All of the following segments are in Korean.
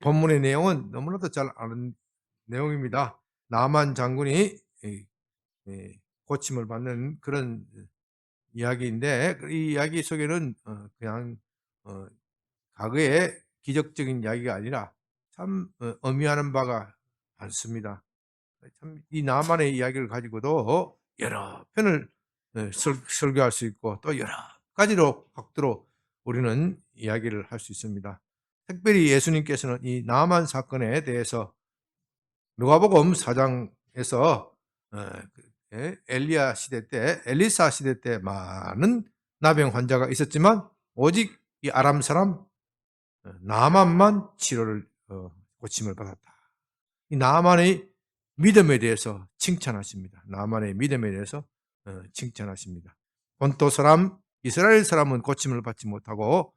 본문의 내용은 너무나도 잘 아는 내용입니다. 나만 장군이 고침을 받는 그런 이야기인데, 이 이야기 속에는 그냥 과거의 기적적인 이야기가 아니라 참 의미하는 바가 많습니다. 참 이 나만의 이야기를 가지고도 여러 편을 설교할 수 있고 또 여러 가지로 각도로 우리는 이야기를 할 수 있습니다. 특별히 예수님께서는 이 나만 사건에 대해서 누가복음 4장에서 엘리야 시대 때, 엘리사 시대 때 많은 나병 환자가 있었지만 오직 이 아람 사람 나만만 치료를 고침을 받았다. 이 나만의 믿음에 대해서 칭찬하십니다. 나만의 믿음에 대해서 칭찬하십니다. 본토 사람, 이스라엘 사람은 고침을 받지 못하고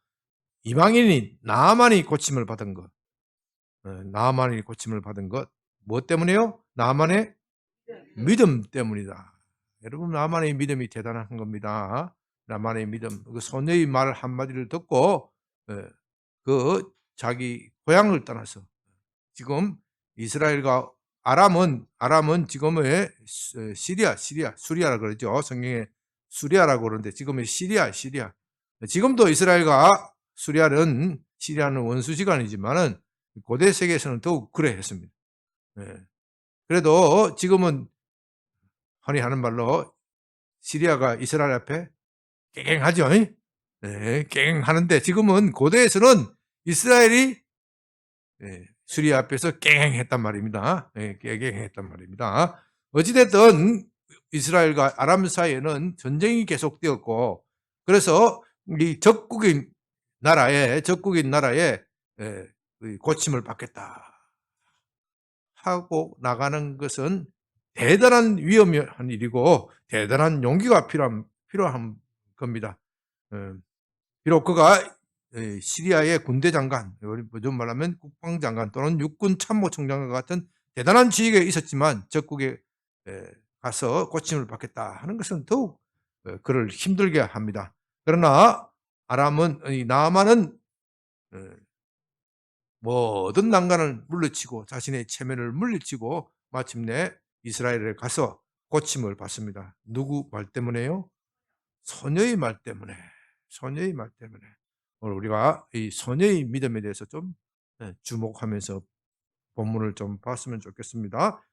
이방인이 나만이 고침을 받은 것, 나만이 고침을 받은 것, 무엇 때문에요? 나만의 믿음 때문이다. 여러분, 나만의 믿음이 대단한 겁니다. 나만의 믿음. 그 소녀의 말 한마디를 듣고 그 자기 고향을 떠나서 지금 이스라엘과 아람은 지금의 수리아라 그러죠. 성경에 수리아라고 그러는데 지금의 시리아. 지금도 이스라엘과 시리아는 원수지간이지만은 고대 세계에서는 더욱 그래 했습니다. 그래도 지금은 흔히 하는 말로 시리아가 이스라엘 앞에 깽깽하죠. 깽깽하는데 지금은 고대에서는 이스라엘이 수리아 앞에서 깽행했단 말입니다. 깽행했단 말입니다. 어찌됐든 이스라엘과 아람 사이에는 전쟁이 계속되었고, 그래서 이 적국인 나라에 고침을 받겠다 하고 나가는 것은 대단한 위험한 일이고 대단한 용기가 필요한 겁니다. 비록 그가 시리아의 군대 장관, 요즘 말하면 국방장관 또는 육군 참모총장과 같은 대단한 지위에 있었지만 적국에 가서 고침을 받겠다 하는 것은 더욱 그를 힘들게 합니다. 그러나 나아만은 모든 난관을 물리치고 자신의 체면을 물리치고 마침내 이스라엘에 가서 고침을 받습니다. 누구 말 때문에요? 소녀의 말 때문에. 오늘 우리가 이 소녀의 믿음에 대해서 좀 주목하면서 본문을 좀 봤으면 좋겠습니다.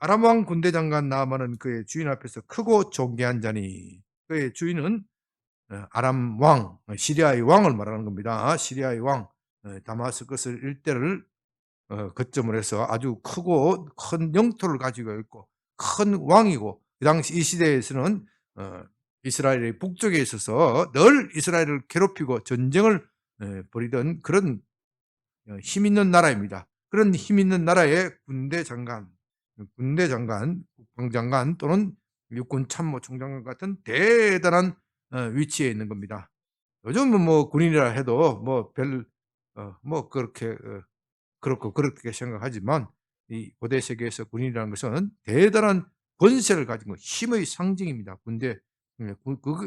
아람 왕 군대 장관 나아만은 그의 주인 앞에서 크고 존귀한 자니, 그의 주인은 아람 왕, 시리아의 왕을 말하는 겁니다. 시리아의 왕, 다마스커스 일대를 거점을 해서 아주 크고 큰 영토를 가지고 있고 큰 왕이고, 그 당시 이 시대에서는 이스라엘의 북쪽에 있어서 늘 이스라엘을 괴롭히고 전쟁을 벌이던 그런 힘 있는 나라입니다. 그런 힘 있는 나라의 군대 장관, 국방장관 또는 육군 참모총장 같은 대단한 위치에 있는 겁니다. 요즘은 뭐 군인이라 해도 그렇게 생각하지만 이 고대 세계에서 군인이라는 것은 대단한 권세를 가진 것, 힘의 상징입니다. 군대.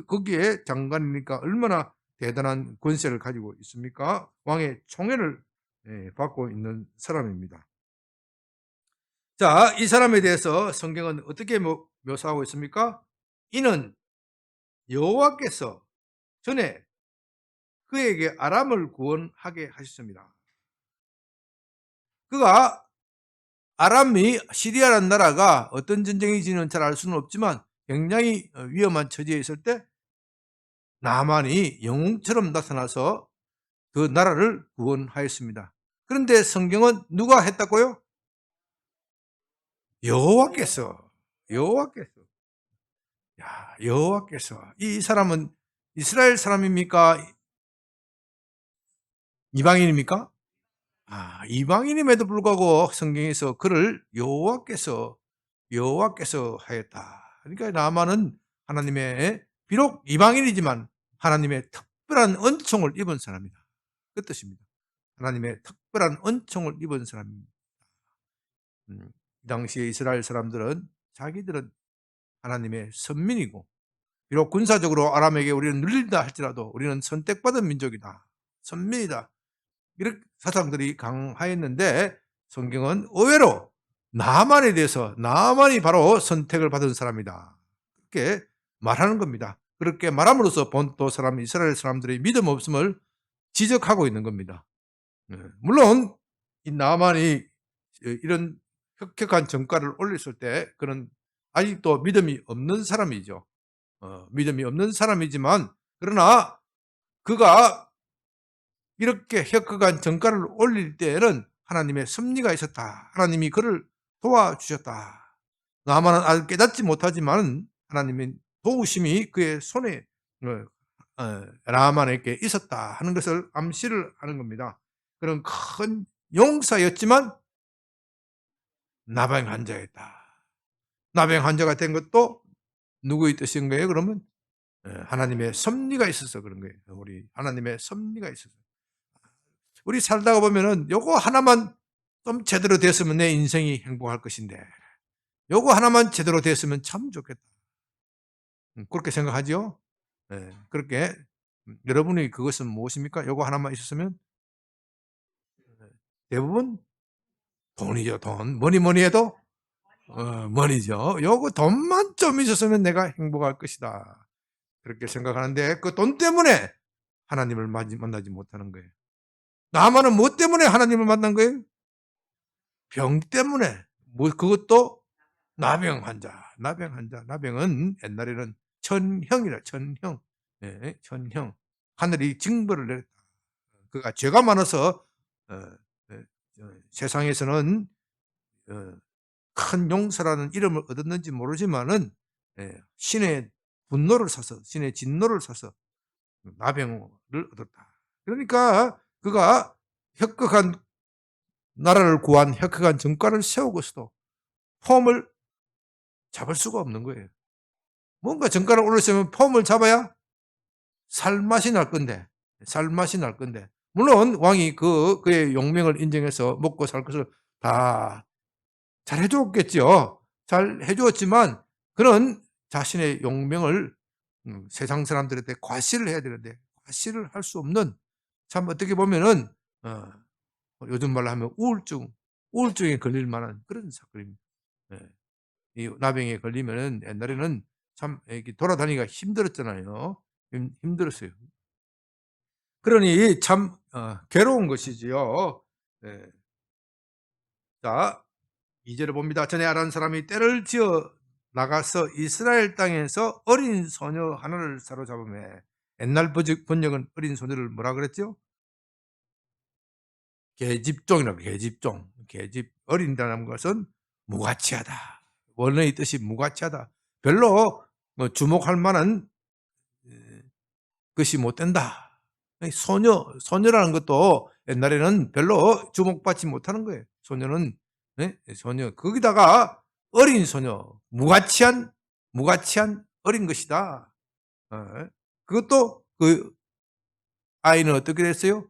거기에 장관이니까 얼마나 대단한 권세를 가지고 있습니까? 왕의 총애를 받고 있는 사람입니다. 자, 이 사람에 대해서 성경은 어떻게 묘사하고 있습니까? 이는 여호와께서 전에 그에게 아람을 구원하게 하셨습니다. 그가 아람이 시리아라는 나라가 어떤 전쟁인지는 잘 알 수는 없지만 굉장히 위험한 처지에 있을 때 나만이 영웅처럼 나타나서 그 나라를 구원하였습니다. 그런데 성경은 누가 했다고요? 여호와께서. 여호와께서. 이 사람은 이스라엘 사람입니까? 이방인입니까? 이방인임에도 불구하고 성경에서 그를 여호와께서 하였다. 그러니까 나만은 하나님의, 비록 이방인이지만 하나님의 특별한 은총을 입은 사람이다. 그 뜻입니다. 하나님의 특별한 은총을 입은 사람입니다. 이 당시에 이스라엘 사람들은 자기들은 하나님의 선민이고, 비록 군사적으로 아람에게 우리는 눌린다 할지라도 우리는 선택받은 민족이다. 선민이다. 이렇게 사상들이 강하였는데 성경은 의외로 나만에 대해서 나만이 바로 선택을 받은 사람이다. 그렇게 말하는 겁니다. 그렇게 말함으로써 본토 사람, 이스라엘 사람들의 믿음 없음을 지적하고 있는 겁니다. 물론 이 나만이 이런 혁혁한 정가를 올렸을 때 그는 아직도 믿음이 없는 사람이죠. 믿음이 없는 사람이지만 그러나 그가 이렇게 혁혁한 정가를 올릴 때에는 하나님의 섭리가 있었다. 하나님이 그를 도와주셨다. 나만은 아직 깨닫지 못하지만 하나님의 도우심이 그의 손에 라만에게 있었다 하는 것을 암시를 하는 겁니다. 그런 큰 용사였지만 나병 환자였다. 나병 환자가 된 것도 누구의 뜻인 거예요? 그러면 하나님의 섭리가 있어서 그런 거예요. 우리 하나님의 섭리가 있어서. 우리 살다가 보면은 요거 하나만 좀 제대로 됐으면 내 인생이 행복할 것인데 요거 하나만 제대로 됐으면 참 좋겠다. 그렇게 생각하죠? 그렇게 여러분의 그것은 무엇입니까? 요거 하나만 있었으면 대부분 돈이죠. 돈. 뭐니 해도 머니죠. 요거 돈만 좀 있었으면 내가 행복할 것이다. 그렇게 생각하는데 그 돈 때문에 하나님을 만나지 못하는 거예요. 나만은 뭐 때문에 하나님을 만난 거예요? 병 때문에. 뭐 그것도 나병 환자. 나병은 옛날에는 천형이라 천형. 예, 천형. 하늘이 징벌을 내렸다. 그가 죄가 많아서 세상에서는 큰 용서라는 이름을 얻었는지 모르지만은 신의 분노를 사서 신의 진노를 사서 나병을 얻었다. 그러니까 그가 혁혁한 나라를 구한 혁혁한 정가를 세우고서도 폼을 잡을 수가 없는 거예요. 뭔가 정가를 올렸으면 폼을 잡아야 살맛이 날 건데, 살맛이 날 건데. 물론 왕이 그의 용명을 인정해서 먹고 살 것을 다 잘 해줬겠죠. 잘 해주었지만 그는 자신의 용명을 세상 사람들한테 과시를 해야 되는데 과시를 할 수 없는 참 어떻게 보면은 요즘 말로 하면 우울증에 걸릴 만한 그런 사건입니다. 이 나병에 걸리면은 옛날에는 참 이렇게 돌아다니기가 힘들었잖아요. 힘들었어요. 그러니 참 괴로운 것이지요. 네. 자, 2절을 봅니다. 전에 아란 사람이 떼를 지어 나가서 이스라엘 땅에서 어린 소녀 하나를 사로잡으며 옛날 번역은 어린 소녀를 뭐라 그랬죠? 계집종이라고. 계집 어린다는 것은 무가치하다. 원어의 뜻이 무가치하다. 별로 뭐 주목할 만한 것이 못 된다. 소녀라는 것도 옛날에는 별로 주목받지 못하는 거예요. 소녀는 소녀. 거기다가 어린 소녀, 무가치한 어린 것이다. 그것도 그 아이는 어떻게 됐어요?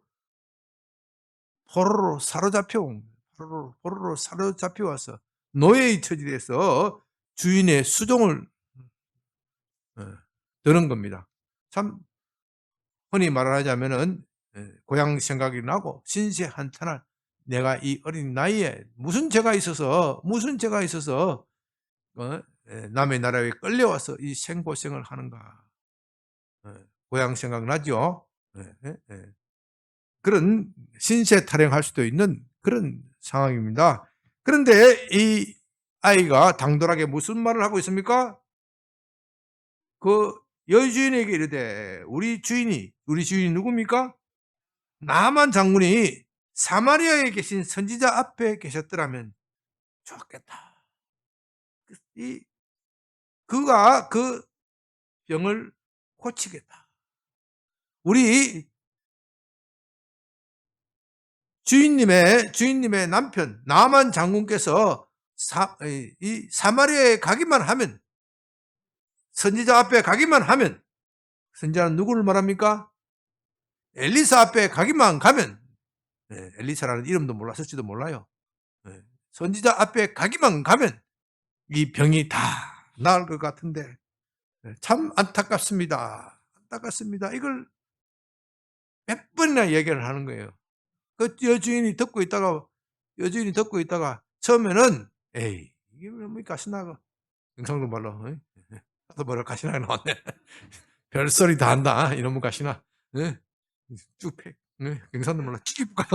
포로로 사로잡혀 와서 노예의 처지에서 주인의 수종을 드는 겁니다. 참 흔히 말하자면은 고향 생각이 나고 신세 한탄할 내가 이 어린 나이에 무슨 죄가 있어서 남의 나라에 끌려와서 이 생고생을 하는가. 고향 생각나죠? 그런 신세 타령할 수도 있는 그런 상황입니다. 그런데 이 아이가 당돌하게 무슨 말을 하고 있습니까? 그 여주인에게 이르되 우리 주인이 누굽니까? 나만 장군이 사마리아에 계신 선지자 앞에 계셨더라면 좋겠다. 그가 그 병을 고치겠다. 우리 주인님의 남편 나만 장군께서 이 사마리아에 가기만 하면 선지자 앞에 가기만 하면 선지자는 누구를 말합니까? 엘리사 앞에 가기만 가면 엘리사라는 이름도 몰랐을지도 몰라요. 선지자 앞에 가기만 가면 이 병이 다 나을 것 같은데 참 안타깝습니다. 이걸 몇 번이나 얘기를 하는 거예요. 그 여주인이 듣고 있다가 처음에는 '에이 이게 뭐 가시나가' 경상도 말로 하도 뭐를 가시나가 나왔네. '별소리 다 한다 이놈의 가시나.' 예. 쭉 패 경상도 말로 찌깁가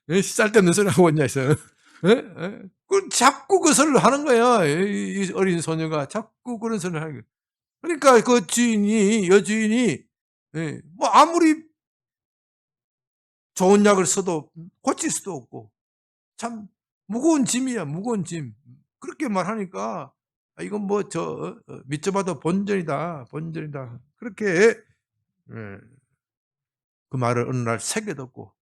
예 쓸데없는 소리 하고 있냐 해서 예? 예. 그 자꾸 그 소리를 하는 거야. 이 어린 소녀가 자꾸 그런 소리를 하는 거야. 그러니까 그 여주인이 뭐 아무리 좋은 약을 써도 고칠 수도 없고 참 무거운 짐이야, 무거운 짐. 그렇게 말하니까 '아 이건 뭐 믿져봐도 본전이다, 본전이다.' 그렇게 그 말을 어느 날 새겨 듣고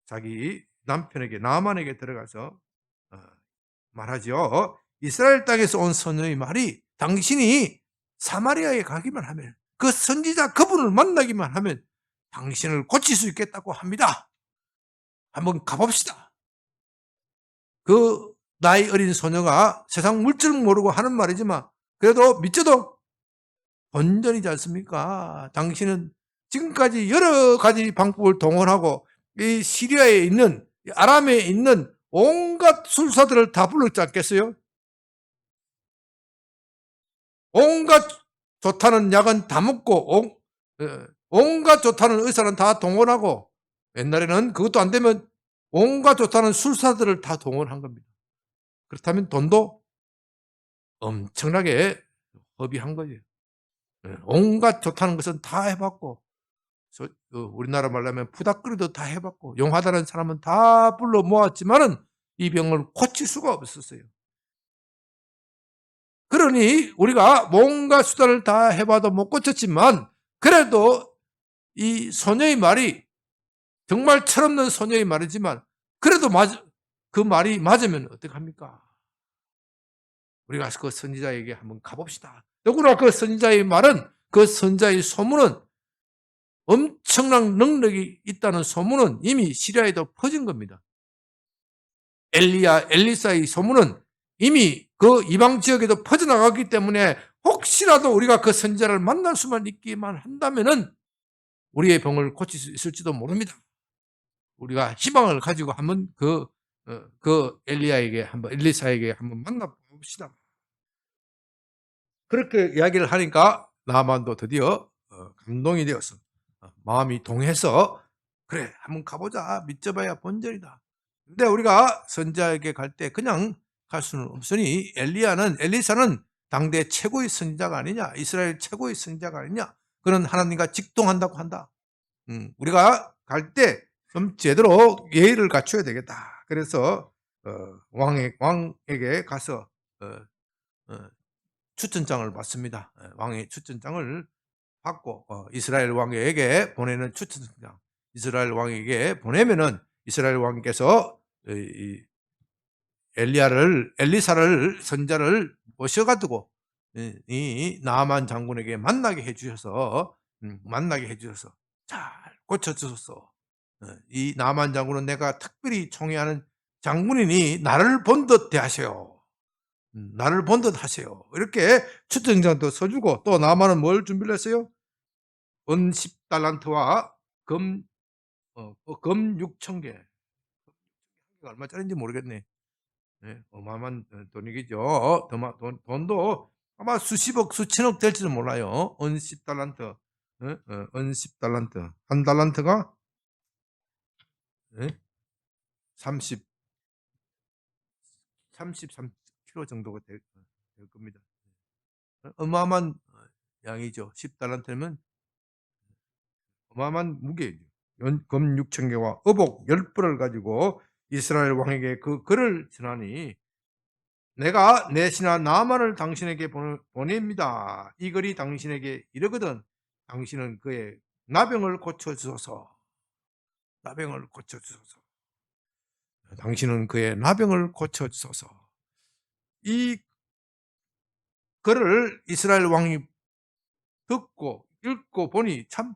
자기 남편에게 나만에게 들어가서 어 말하죠. "이스라엘 땅에서 온 소녀의 말이 당신이 사마리아에 가기만 하면 그 선지자 그분을 만나기만 하면 당신을 고칠 수 있겠다고 합니다. 한번 가 봅시다." 그 나이 어린 소녀가 세상 물질 모르고 하는 말이지만 그래도 믿져도 본전이지 않습니까? 당신은 지금까지 여러 가지 방법을 동원하고 이 시리아에 있는 이 아람에 있는 온갖 술사들을 다 불렀지 않겠어요? 온갖 좋다는 약은 다 먹고 온갖 좋다는 의사는 다 동원하고 옛날에는 그것도 안 되면 온갖 좋다는 술사들을 다 동원한 겁니다. 그렇다면 돈도 엄청나게 허비한 거죠. 온갖 좋다는 것은 다 해 봤고 우리나라 말로 하면 푸닥거리도 다 해 봤고 용하다는 사람은 다 불러 모았지만은 이 병을 고칠 수가 없었어요. 그러니 우리가 뭔가 수단을 다 해 봐도 못 고쳤지만 그래도 이 소녀의 말이 정말 철없는 소녀의 말이지만 그래도 그 말이 맞으면 어떡합니까? 우리가 그 선지자에게 한번 가 봅시다. 더구나 그 선지자의 말은 그 선지자의 소문은 엄청난 능력이 있다는 소문은 이미 시리아에도 퍼진 겁니다. 엘리사의 소문은 이미 그 이방 지역에도 퍼져나갔기 때문에 혹시라도 우리가 그 선지자를 만날 수만 있기만 한다면은 우리의 병을 고칠 수 있을지도 모릅니다. 우리가 희망을 가지고 한번 엘리사에게 한번 만나 봅시다. 그렇게 이야기를 하니까 나만도 드디어 감동이 되었어. 마음이 동해서 '그래 한번 가 보자. 믿져봐야 본전이다.' 근데 우리가 선지자에게 갈 때 그냥 갈 수는 없으니 엘리사는 당대 최고의 선지자가 아니냐. 이스라엘 최고의 선지자가 아니냐. 그는 하나님과 직동한다고 한다. 우리가 갈 때 좀 제대로 예의를 갖춰야 되겠다. 그래서 왕에게 가서 어 어 추천장을 받습니다. 왕의 추천장을 받고 이스라엘 왕에게 보내는 추천장. 이스라엘 왕에게 보내면은 이스라엘 왕께서 이 엘리사를 선지자를 모셔 가지고 이 나아만 장군에게 만나게 해 주셔서 잘 고쳐 주소서. 이 나아만 장군은 내가 특별히 총애하는 장군이니 나를 본 듯 대하세요. 나를 본 듯 하세요. 이렇게 추천장도 써 주고 또 나아만은 뭘 준비를 했어요? 은 10달란트와 금 6,000개. 얼마짜리인지 모르겠네. 네. 어마어마한 돈이겠죠. 돈도 아마 수십억, 수천억 될지도 몰라요. 은 10달란트. 은 10달란트. 한 달란트가 30 33kg 정도가 될 겁니다. 어마어마한 양이죠. 10달란트면 어마어마한 무게죠. 금 6,000개와 어복 10벌을 가지고 이스라엘 왕에게 그 글을 전하니 "내가 내 신하 나아만을 당신에게 보냅니다. 이 글이 당신에게 이르거든 당신은 그의 나병을 고쳐 주소서. 나병을 고쳐 주소서. 당신은 그의 나병을 고쳐 주소서." 이 글을 이스라엘 왕이 듣고 읽고 보니 참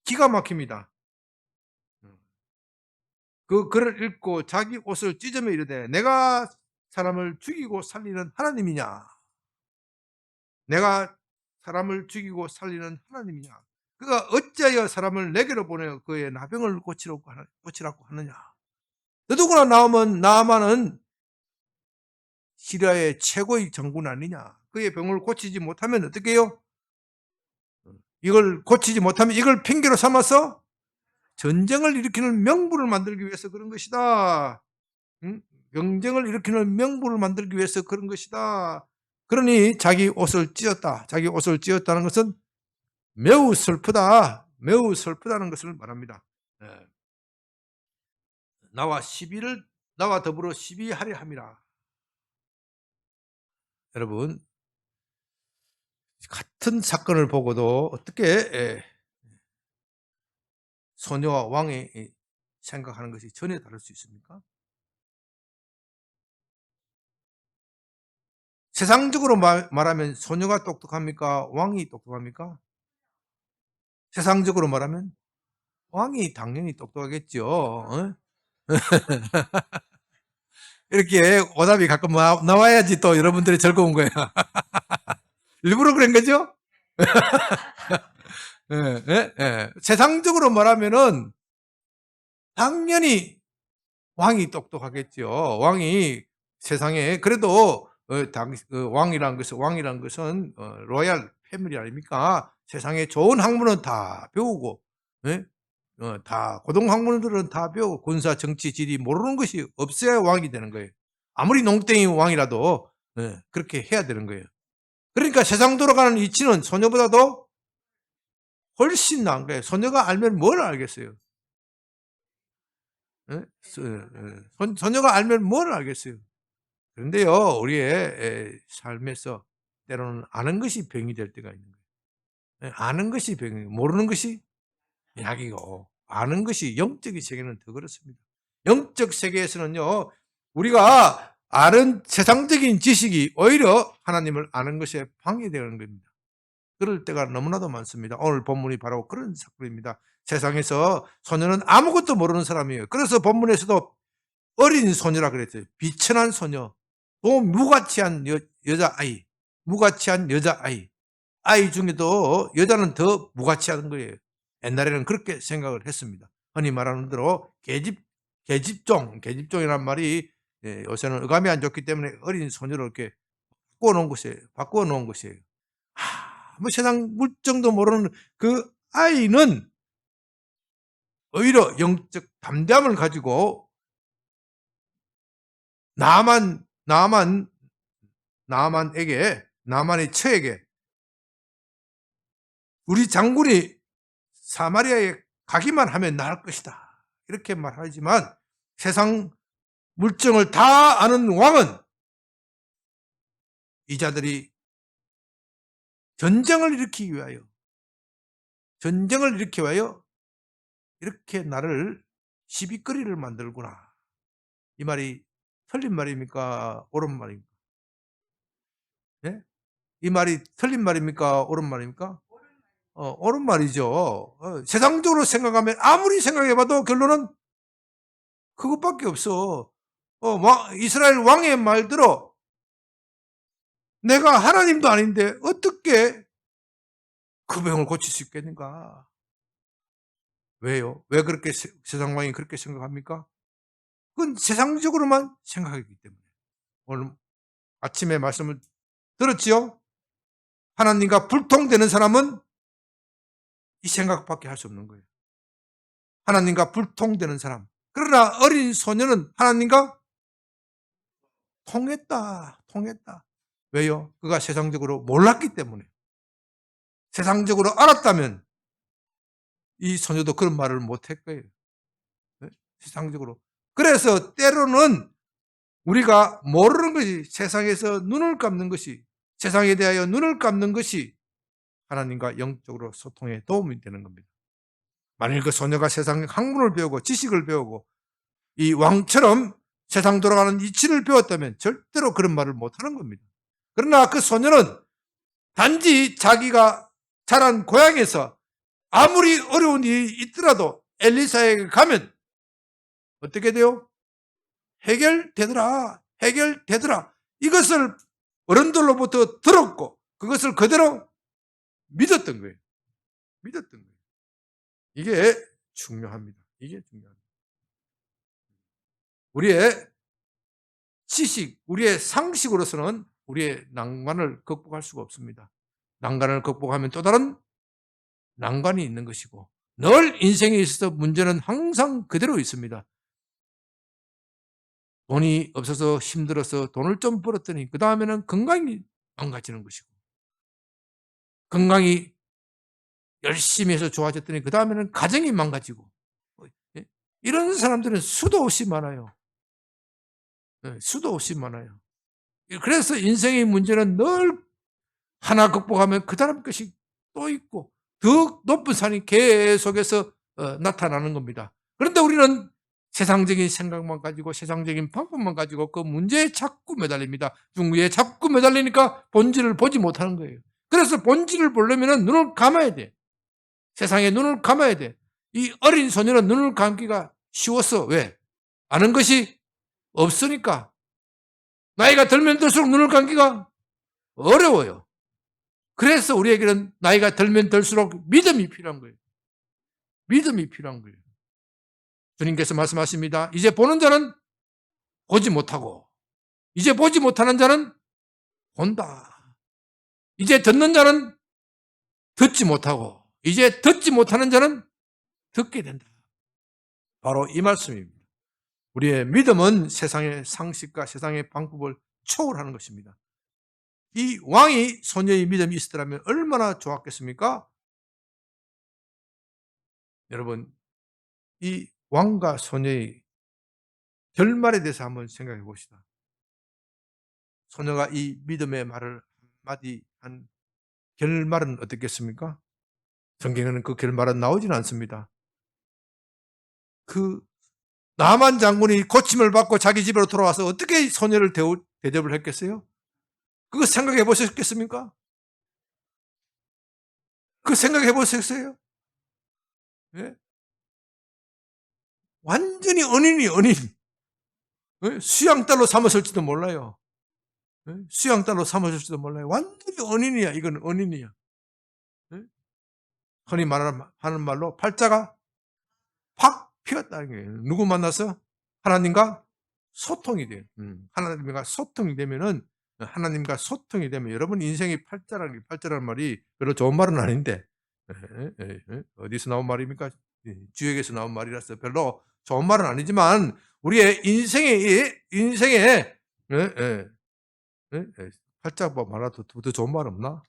기가 막힙니다. 그 글을 읽고 자기 옷을 찢으며 이르되 "내가 사람을 죽이고 살리는 하나님이냐? 내가 사람을 죽이고 살리는 하나님이냐?" 그가 어찌하여 사람을 내게로 보내어 그의 나병을 고치라고 하느냐. 더더구나 나아만은 시리아의 최고의 장군 아니냐. 그의 병을 고치지 못하면 어떻게 해요? 이걸 고치지 못하면 이걸 핑계로 삼아서 전쟁을 일으키는 명분을 만들기 위해서 그런 것이다. 응? 경쟁을 일으키는 명분을 만들기 위해서 그런 것이다. 그러니 자기 옷을 찢었다. 자기 옷을 찢었다는 것은 매우 슬프다. 매우 슬프다는 것을 말합니다. 예. 나와 더불어 시비하려 함이라. 여러분, 같은 사건을 보고도 어떻게 소녀와 왕이 생각하는 것이 전혀 다를 수 있습니까? 세상적으로 말하면 소녀가 똑똑합니까? 왕이 똑똑합니까? 세상적으로 말하면 왕이 당연히 똑똑하겠죠. 어? 이렇게 오답이 가끔 나와야지 또 여러분들이 즐거운 거야. 일부러 그런 거죠? 예, 예, 예. 세상적으로 말하면은 당연히 왕이 똑똑하겠죠. 왕이 세상에 그래도 왕이란 것은 로얄 패밀리 아닙니까? 세상에 좋은 학문은 다 배우고, 예? 다 고등 학문들은 다 배우고 군사, 정치, 지리 모르는 것이 없어야 왕이 되는 거예요. 아무리 농땡이 왕이라도 그렇게 해야 되는 거예요. 그러니까 세상 돌아가는 이치는 소녀보다도 훨씬 나은 거예요. 소녀가 알면 뭘 알겠어요? 예? 소녀가 알면 뭘 알겠어요? 그런데요, 우리의 삶에서 때로는 아는 것이 병이 될 때가 있는 거예요. 예, 아는 것이 병이에요. 모르는 것이 약이고, 아는 것이 영적인 세계는 더 그렇습니다. 영적 세계에서는요, 우리가 아는 세상적인 지식이 오히려 하나님을 아는 것에 방해되는 겁니다. 그럴 때가 너무나도 많습니다. 오늘 본문이 바로 그런 사건입니다. 세상에서 소녀는 아무것도 모르는 사람이에요. 그래서 본문에서도 어린 소녀라 그랬어요. 비천한 소녀, 또 무가치한 여자아이, 무가치한 여자아이. 아이 중에도 여자는 더 무가치한 거예요. 옛날에는 그렇게 생각을 했습니다. 흔히 말하는 대로 계집종이란 말이 요새는 어감이 안 좋기 때문에 어린 소녀를 이렇게 바꾸어 놓은 것이에요. 뭐 세상 물정도 모르는 그 아이는 오히려 영적 담대함을 가지고 나만의 처에게 우리 장군이 사마리아에 가기만 하면 나을 것이다. 이렇게 말하지만 세상 물정을 다 아는 왕은 이 자들이 전쟁을 일으키기 위하여 이렇게 나를 시비거리를 만들구나. 이 말이 틀린 말입니까? 옳은 말입니까? 네? 이 말이 틀린 말입니까? 옳은 말입니까? 옳은 말이죠. 세상적으로 생각하면 아무리 생각해봐도 결론은 그것밖에 없어. 이스라엘 왕의 말대로 내가 하나님도 아닌데 어떻게 그 병을 고칠 수 있겠는가? 왜요? 왜 그렇게 세상 왕이 그렇게 생각합니까? 그건 세상적으로만 생각하기 때문에. 오늘 아침에 말씀을 들었지요? 하나님과 불통되는 사람은 이 생각밖에 할 수 없는 거예요. 하나님과 불통되는 사람. 그러나 어린 소녀는 하나님과 통했다. 왜요? 그가 세상적으로 몰랐기 때문에. 세상적으로 알았다면 이 소녀도 그런 말을 못할 거예요. 네? 세상적으로. 그래서 때로는 우리가 모르는 것이 세상에서 눈을 감는 것이 세상에 대하여 눈을 감는 것이 하나님과 영적으로 소통에 도움이 되는 겁니다. 만일 그 소녀가 세상 학문을 배우고 지식을 배우고 이 왕처럼 세상 돌아가는 이치를 배웠다면 절대로 그런 말을 못하는 겁니다. 그러나 그 소녀는 단지 자기가 자란 고향에서 아무리 어려운 일이 있더라도 엘리사에게 가면 어떻게 돼요? 해결되더라. 이것을 어른들로부터 들었고 그것을 그대로 믿었던 거예요. 이게 중요합니다. 이게 중요합니다. 우리의 지식, 우리의 상식으로서는 우리의 난관을 극복할 수가 없습니다. 난관을 극복하면 또 다른 난관이 있는 것이고, 늘 인생에 있어서 문제는 항상 그대로 있습니다. 돈이 없어서 힘들어서 돈을 좀 벌었더니 그 다음에는 건강이 망가지는 것이고, 건강이 열심히 해서 좋아졌더니 그 다음에는 가정이 망가지고, 예? 이런 사람들은 수도 없이 많아요. 수도 없이 많아요. 그래서 인생의 문제는 늘 하나 극복하면 그 다음 것이 또 있고 더 높은 산이 계속해서 나타나는 겁니다. 그런데 우리는 세상적인 생각만 가지고 세상적인 방법만 가지고 그 문제에 자꾸 매달립니다. 중구에 자꾸 매달리니까 본질을 보지 못하는 거예요. 그래서 본질을 보려면 눈을 감아야 돼. 세상에 눈을 감아야 돼. 이 어린 소녀는 눈을 감기가 쉬웠어. 왜? 아는 것이 없으니까. 나이가 들면 들수록 눈을 감기가 어려워요. 그래서 우리에게는 나이가 들면 들수록 믿음이 필요한 거예요. 믿음이 필요한 거예요. 주님께서 말씀하십니다. 이제 보는 자는 보지 못하고, 이제 보지 못하는 자는 본다. 이제 듣는 자는 듣지 못하고, 이제 듣지 못하는 자는 듣게 된다. 바로 이 말씀입니다. 우리의 믿음은 세상의 상식과 세상의 방법을 초월하는 것입니다. 이 왕이 소녀의 믿음이 있었더라면 얼마나 좋았겠습니까? 여러분, 이 왕과 소녀의 결말에 대해서 한번 생각해 봅시다. 소녀가 이 믿음의 말을 한마디 한 결말은 어떻겠습니까? 성경에는 그 결말은 나오지는 않습니다. 그 나만 장군이 고침을 받고 자기 집으로 돌아와서 어떻게 소녀를 대접을 했겠어요? 그거 생각해 보셨겠습니까? 그 생각해 보셨어요? 예? 완전히 은인이 은인. 예? 수양딸로 삼았을지도 몰라요. 예? 수양딸로 삼았을지도 몰라요. 완전히 은인이야. 이건 은인이야. 예? 흔히 하는 말로 팔자가 팍 피었다는 거예요. 누구 만나서? 하나님과 소통이 돼요. 하나님과 소통이 되면은, 하나님과 소통이 되면 여러분 인생이 팔자라는 말이 별로 좋은 말은 아닌데, 어디서 나온 말입니까? 주역에서 나온 말이라서 별로 좋은 말은 아니지만, 우리의 인생에, 팔자 뭐 말아도 더 좋은 말 없나?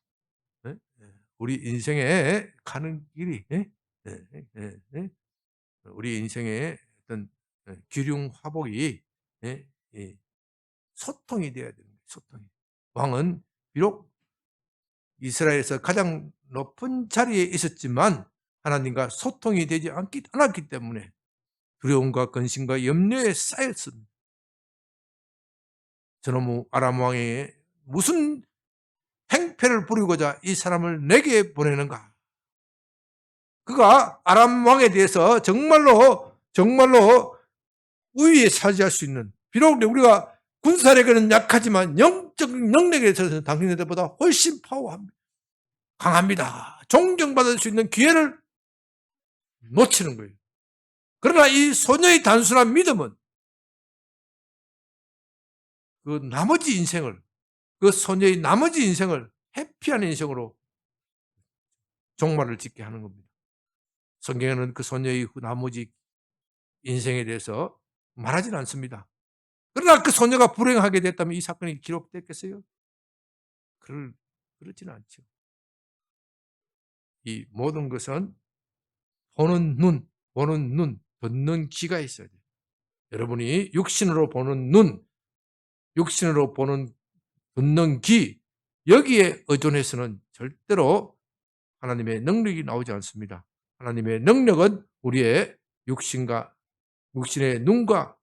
우리 인생에 가는 길이, 우리 인생의 어떤 기륭 화복이 소통이 되어야 됩니다. 소통이. 왕은 비록 이스라엘에서 가장 높은 자리에 있었지만 하나님과 소통이 되지 않았기 때문에 두려움과 근심과 염려에 쌓였습니다. 저놈의 아람 왕이 무슨 행패를 부리고자 이 사람을 내게 보내는가? 그가 아람 왕에 대해서 정말로 우위에 차지할 수 있는, 비록 우리가 군사력에는 약하지만 영적 능력에 있어서 당신들보다 훨씬 파워합니다. 강합니다. 존경받을 수 있는 기회를 놓치는 거예요. 그러나 이 소녀의 단순한 믿음은 그 소녀의 나머지 인생을 해피한 인생으로 종말을 짓게 하는 겁니다. 성경에는 그 소녀의 나머지 인생에 대해서 말하지는 않습니다. 그러나 그 소녀가 불행하게 됐다면 이 사건이 기록됐겠어요? 그렇지는 않죠. 이 모든 것은 보는 눈, 듣는 귀가 있어야 돼요. 여러분이 육신으로 보는 눈, 육신으로 보는 듣는 귀, 여기에 의존해서는 절대로 하나님의 능력이 나오지 않습니다. 하나님의 능력은 우리의 육신의 눈과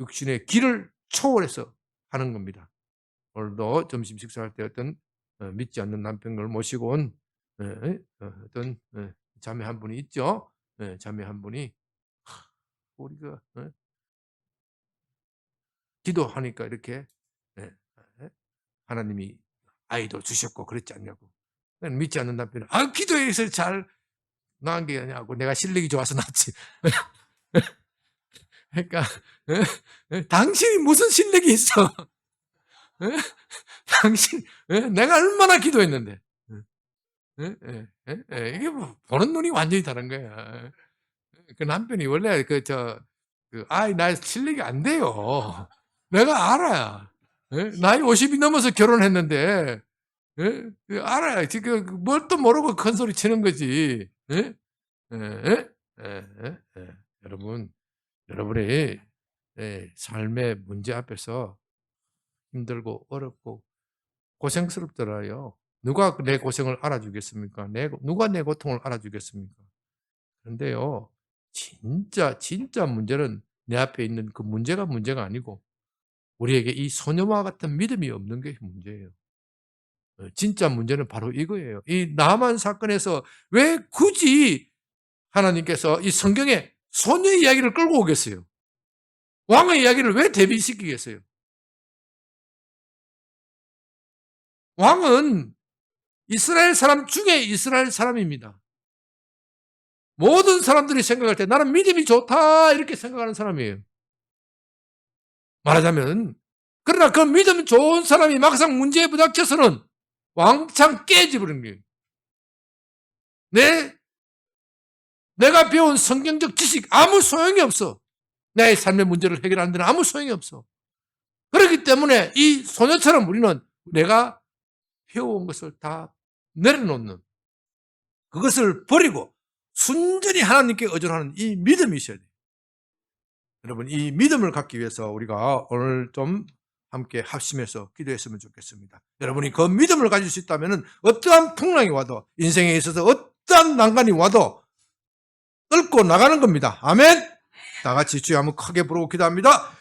육신의 귀를 초월해서 하는 겁니다. 오늘도 점심 식사할 때 어떤 믿지 않는 남편을 모시고 온 어떤 자매 한 분이 있죠. 자매 한 분이 우리가 기도하니까 이렇게 하나님이 아이도 주셨고 그랬지 않냐고. 믿지 않는 남편은 기도해서 잘 낳은 게 아니고 내가 실력이 좋아서 낳지. 그러니까 당신이 무슨 실력이 있어? 당신 내가 얼마나 기도했는데. 이게 뭐 보는 눈이 완전히 다른 거야. 그 남편이 원래 그 아이 날 실력이 안 돼요. 내가 알아. 나이 50이 넘어서 결혼했는데 알아요. 지금 뭘 또 모르고 큰 소리 치는 거지. 여러분, 여러분의 삶의 문제 앞에서 힘들고 어렵고 고생스럽더라요. 누가 내 고생을 알아주겠습니까? 누가 내 고통을 알아주겠습니까? 그런데요, 진짜 문제는 내 앞에 있는 그 문제가 아니고 우리에게 이 소녀와 같은 믿음이 없는 게 문제예요. 진짜 문제는 바로 이거예요. 이 나만 사건에서 왜 굳이 하나님께서 이 성경에 소녀의 이야기를 끌고 오겠어요? 왕의 이야기를 왜 대비시키겠어요? 왕은 이스라엘 사람 중에 이스라엘 사람입니다. 모든 사람들이 생각할 때 나는 믿음이 좋다 이렇게 생각하는 사람이에요. 말하자면 그러나 그 믿음 좋은 사람이 막상 문제에 부닥쳐서는 왕창 깨져버리는 거예요. 내가 배운 성경적 지식 아무 소용이 없어. 내 삶의 문제를 해결하는 데는 아무 소용이 없어. 그렇기 때문에 이 소녀처럼 우리는 내가 배워온 것을 다 내려놓는 그것을 버리고 순전히 하나님께 의존하는 이 믿음이 있어야 돼요. 여러분, 이 믿음을 갖기 위해서 우리가 오늘 좀 함께 합심해서 기도했으면 좋겠습니다. 여러분이 그 믿음을 가질 수 있다면 어떠한 풍랑이 와도 인생에 있어서 어떠한 난관이 와도 뚫고 나가는 겁니다. 아멘. 다 같이 주여 한번 크게 부르고 기도합니다.